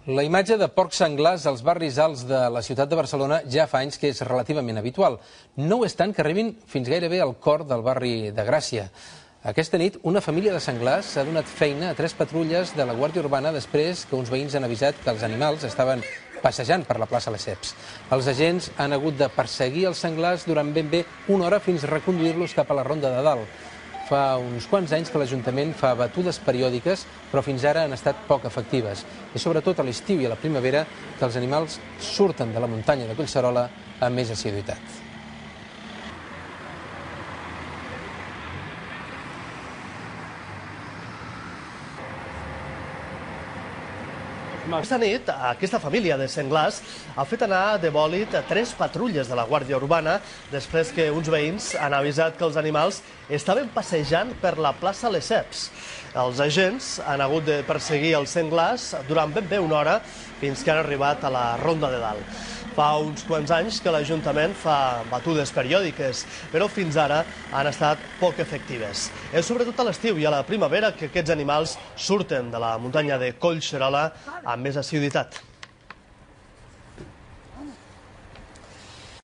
La imatge de porcs senglars als barris alts de la ciutat de Barcelona ja fa anys que és relativament habitual. No ho és tant que arribin fins gairebé al cor del barri de Gràcia. Aquesta nit, una família de senglars ha donat feina a 3 patrulles de la Guàrdia Urbana després que uns veïns han avisat que els animals estaven passejant per la plaça Lesseps. Els agents han hagut de perseguir els senglars durant ben bé una hora fins a reconduir-los cap a la Ronda de Dalt. Fa uns quants anys que l'Ajuntament fa batudes periòdiques, però fins ara han estat poc efectives. És sobretot a l'estiu i a la primavera que els animals surten de la muntanya de Collserola amb més assiduïtat. Aquesta nit, aquesta família de senglars ha fet anar de bòlit 3 patrulles de la Guàrdia Urbana després que uns veïns han avisat que els animals estaven passejant per la plaça Lesseps. Els agents han hagut de perseguir els senglars durant ben bé una hora fins que han arribat a la Ronda de Dalt. Fa uns quants anys que l'Ajuntament fa batudes periòdiques, però fins ara han estat poc efectives. És sobretot a l'estiu i a la primavera que aquests animals surten de la muntanya de Collserola amb més assiduïtat.